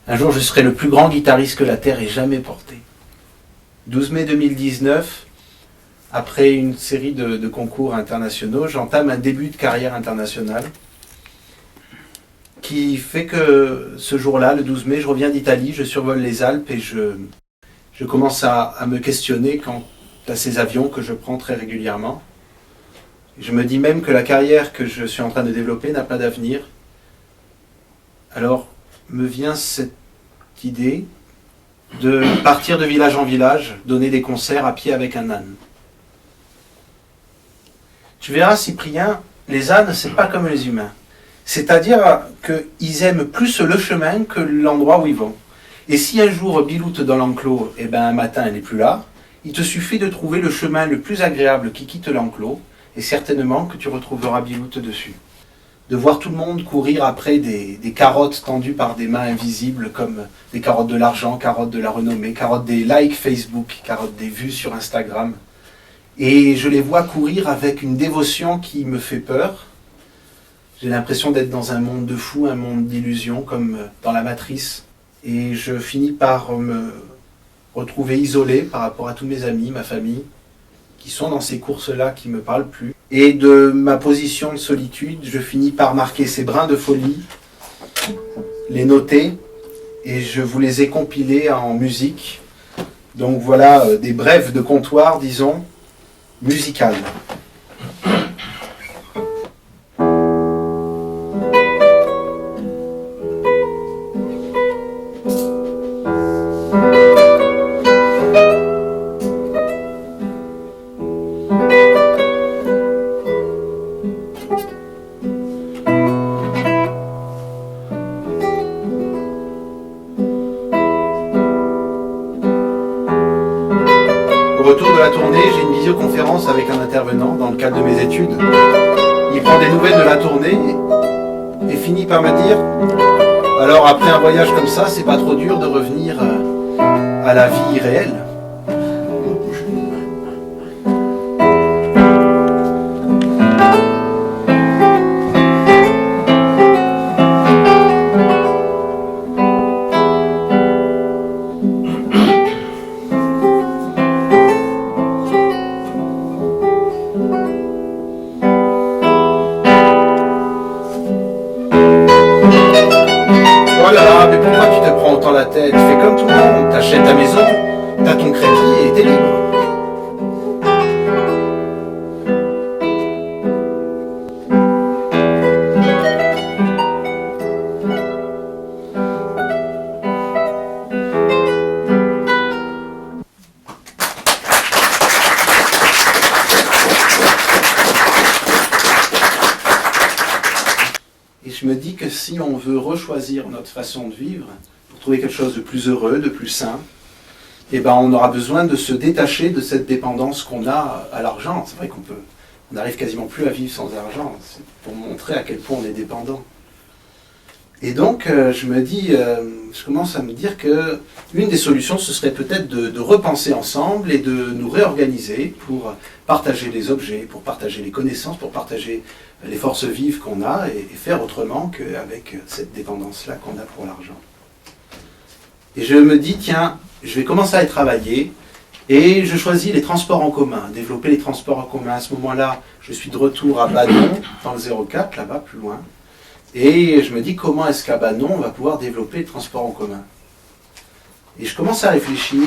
Un jour, je serai le plus grand guitariste que la Terre ait jamais porté. 12 mai 2019, après une série de concours internationaux, j'entame un début de carrière internationale qui fait que ce jour-là, le 12 mai, je reviens d'Italie, je survole les Alpes et je commence à me questionner quant à ces avions que je prends très régulièrement. Je me dis même que la carrière que je suis en train de développer n'a pas d'avenir. Alors me vient cette idée de partir de village en village, donner des concerts à pied avec un âne. Tu verras, Cyprien, les ânes, c'est pas comme les humains. C'est-à-dire qu'ils aiment plus le chemin que l'endroit où ils vont. Et si un jour biloute dans l'enclos, et un matin elle n'est plus là, il te suffit de trouver le chemin le plus agréable qui quitte l'enclos, et certainement que tu retrouveras biloute dessus. De voir tout le monde courir après des carottes tendues par des mains invisibles, comme des carottes de l'argent, carottes de la renommée, carottes des likes Facebook, carottes des vues sur Instagram. Et je les vois courir avec une dévotion qui me fait peur. J'ai l'impression d'être dans un monde de fous, un monde d'illusions, comme dans la Matrice. Et je finis par me retrouver isolé par rapport à tous mes amis, ma famille, qui sont dans ces courses-là, qui ne me parlent plus. Et de ma position de solitude, je finis par marquer ces brins de folie, les noter, et je vous les ai compilés en musique. Donc voilà des brèves de comptoir, disons, musicales. Au retour de la tournée, j'ai une visioconférence avec un intervenant dans le cadre de mes études. Il prend des nouvelles de la tournée et finit par me dire « Alors après un voyage comme ça, c'est pas trop dur de revenir à la vie réelle ?» Oh là là, mais pourquoi tu te prends autant la tête? Fais comme tout le monde, t'achètes ta maison, t'as ton crédit et t'es libre. Et je me dis que si on veut rechoisir notre façon de vivre, pour trouver quelque chose de plus heureux, de plus sain, on aura besoin de se détacher de cette dépendance qu'on a à l'argent. C'est vrai on n'arrive quasiment plus à vivre sans argent. C'est pour montrer à quel point on est dépendant. Et donc, je commence à me dire que l'une des solutions, ce serait peut-être de repenser ensemble et de nous réorganiser pour partager les objets, pour partager les connaissances, pour partager les forces vives qu'on a et faire autrement qu'avec cette dépendance-là qu'on a pour l'argent. Et je me dis, tiens, je vais commencer à y travailler Et je choisis les transports en commun, développer les transports en commun. À ce moment-là, je suis de retour à Banon, dans le 04, là-bas, plus loin. Et je me dis, comment est-ce qu'à Banon, on va pouvoir développer les transports en commun? Et je commence à réfléchir.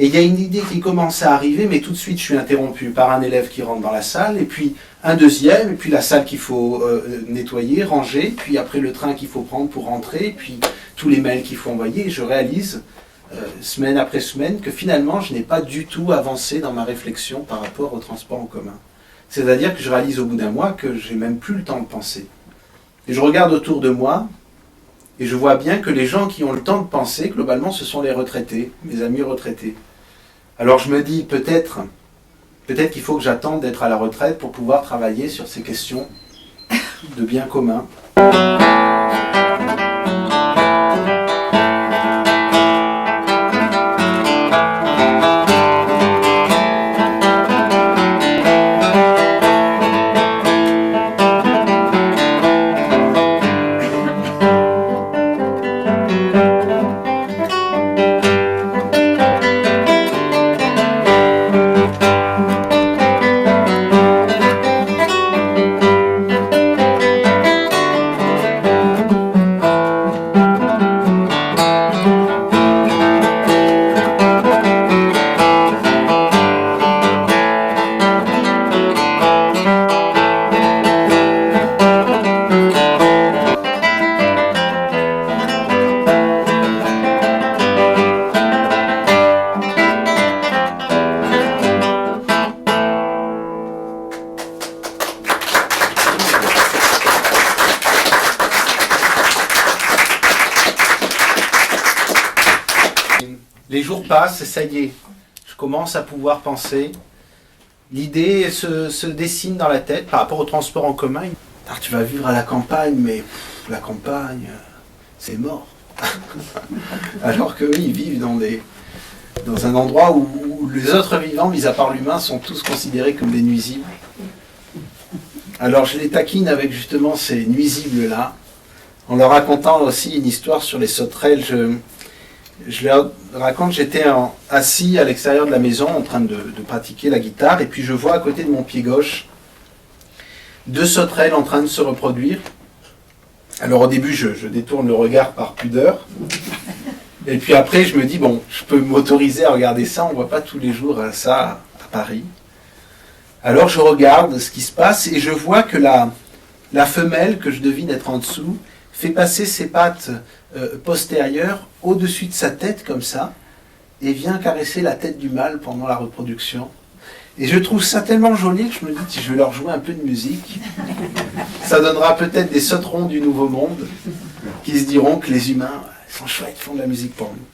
Et il y a une idée qui commence à arriver, mais tout de suite, je suis interrompu par un élève qui rentre dans la salle, et puis un deuxième, et puis la salle qu'il faut nettoyer, ranger, puis après le train qu'il faut prendre pour rentrer, et puis tous les mails qu'il faut envoyer. Et je réalise, semaine après semaine, que finalement, je n'ai pas du tout avancé dans ma réflexion par rapport au transport en commun. C'est-à-dire que je réalise au bout d'un mois que j'ai même plus le temps de penser. Et je regarde autour de moi, et je vois bien que les gens qui ont le temps de penser, globalement, ce sont les retraités, mes amis retraités. Alors je me dis, peut-être qu'il faut que j'attende d'être à la retraite pour pouvoir travailler sur ces questions de bien commun. Les jours passent et ça y est, je commence à pouvoir penser. L'idée se dessine dans la tête par rapport au transport en commun. Ah, tu vas vivre à la campagne, mais la campagne, c'est mort. Alors qu'eux, ils vivent dans un endroit où les autres vivants, mis à part l'humain, sont tous considérés comme des nuisibles. Alors je les taquine avec justement ces nuisibles-là, en leur racontant aussi une histoire sur les sauterelles. Je leur raconte, j'étais assis à l'extérieur de la maison en train de pratiquer la guitare, et puis je vois à côté de mon pied gauche 2 sauterelles en train de se reproduire. Alors au début, je détourne le regard par pudeur, et puis après je me dis, bon, je peux m'autoriser à regarder ça, on ne voit pas tous les jours ça à Paris. Alors je regarde ce qui se passe, et je vois que la femelle, que je devine être en dessous, fait passer ses pattes postérieures au-dessus de sa tête comme ça, et vient caresser la tête du mâle pendant la reproduction. Et je trouve ça tellement joli que je me dis, si je vais leur jouer un peu de musique, ça donnera peut-être des sauterons du nouveau monde qui se diront que les humains sont chouettes, font de la musique pour nous.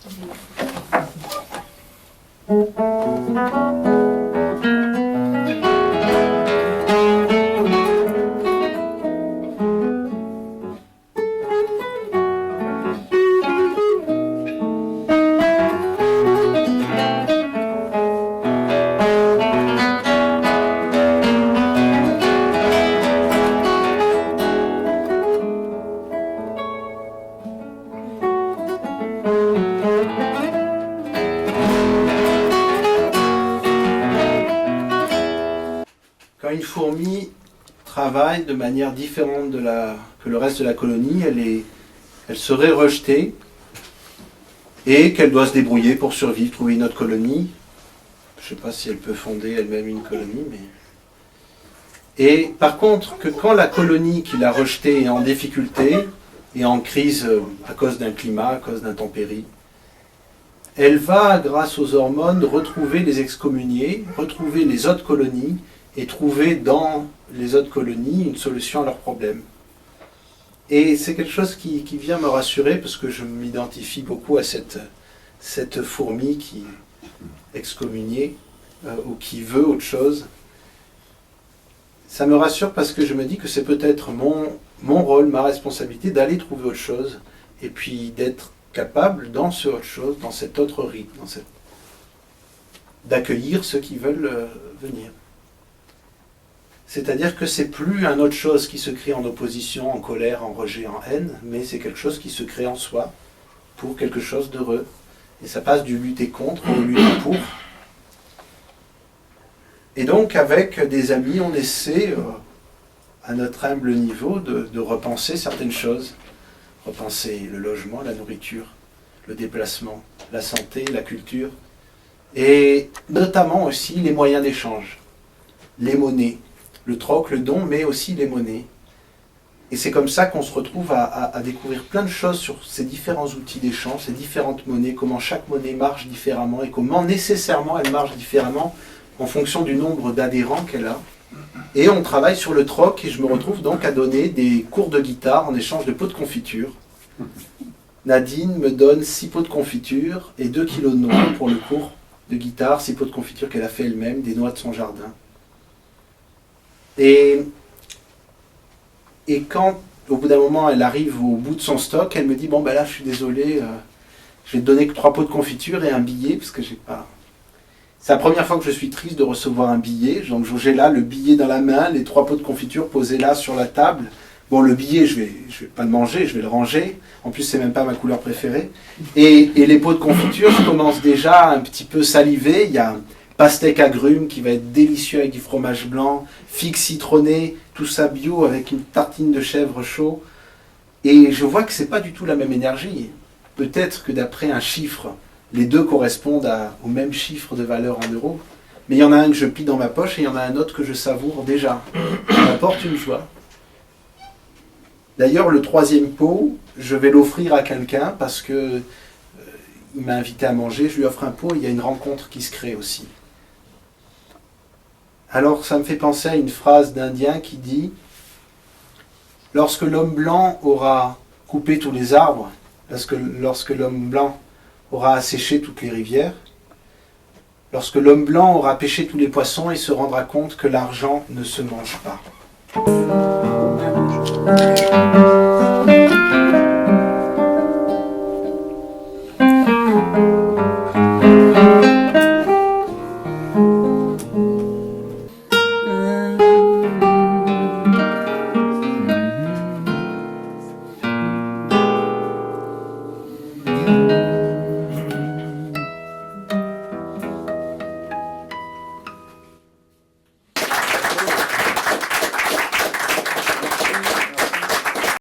Quand une fourmi travaille de manière différente que le reste de la colonie, elle serait rejetée et qu'elle doit se débrouiller pour survivre, trouver une autre colonie. Je ne sais pas si elle peut fonder elle-même une colonie, mais... Et par contre, que quand la colonie qui l'a rejetée est en difficulté et en crise à cause d'un climat, à cause d'intempéries, elle va, grâce aux hormones, retrouver les excommuniés, retrouver les autres colonies et trouver dans les autres colonies une solution à leurs problèmes. Et c'est quelque chose qui vient me rassurer parce que je m'identifie beaucoup à cette fourmi qui est excommuniée ou qui veut autre chose. Ça me rassure parce que je me dis que c'est peut-être mon rôle, ma responsabilité d'aller trouver autre chose et puis d'être capable dans ce autre chose, dans cet autre rythme, d'accueillir ceux qui veulent venir. C'est-à-dire que c'est plus un autre chose qui se crée en opposition, en colère, en rejet, en haine, mais c'est quelque chose qui se crée en soi pour quelque chose d'heureux. Et ça passe du lutter contre au lutter pour. Et donc, avec des amis, on essaie, à notre humble niveau, de repenser certaines choses. Repenser le logement, la nourriture, le déplacement, la santé, la culture, et notamment aussi les moyens d'échange, les monnaies, le troc, le don, mais aussi les monnaies. Et c'est comme ça qu'on se retrouve à découvrir plein de choses sur ces différents outils d'échange, ces différentes monnaies, comment chaque monnaie marche différemment et comment nécessairement elle marche différemment en fonction du nombre d'adhérents qu'elle a. Et on travaille sur le troc et je me retrouve donc à donner des cours de guitare en échange de pots de confiture. Nadine me donne 6 pots de confiture et 2 kilos de noix pour le cours de guitare, 6 pots de confiture qu'elle a fait elle-même, des noix de son jardin. Et quand, au bout d'un moment, elle arrive au bout de son stock, elle me dit « Bon, ben là, je suis désolé, je vais te donner que 3 pots de confiture et un billet, parce que j'ai pas... » C'est la première fois que je suis triste de recevoir un billet. Donc j'ai là le billet dans la main, les 3 pots de confiture posés là sur la table. Bon, le billet, je vais pas le manger, je vais le ranger. En plus, c'est même pas ma couleur préférée. Et les pots de confiture, je commence déjà à un petit peu saliver. Il y a un pastèque agrumes qui va être délicieux avec du fromage blanc, figues citronnées, tout ça bio avec une tartine de chèvre chaud. Et je vois que c'est pas du tout la même énergie. Peut-être que d'après un chiffre, les deux correspondent au même chiffre de valeur en euros. Mais il y en a un que je plie dans ma poche et il y en a un autre que je savoure déjà. Ça m'apporte une joie. D'ailleurs, le 3e pot, je vais l'offrir à quelqu'un parce que il m'a invité à manger. Je lui offre un pot et il y a une rencontre qui se crée aussi. Alors, ça me fait penser à une phrase d'Indien qui dit « Lorsque l'homme blanc aura coupé tous les arbres, lorsque l'homme blanc aura asséché toutes les rivières, lorsque l'homme blanc aura pêché tous les poissons, il se rendra compte que l'argent ne se mange pas. »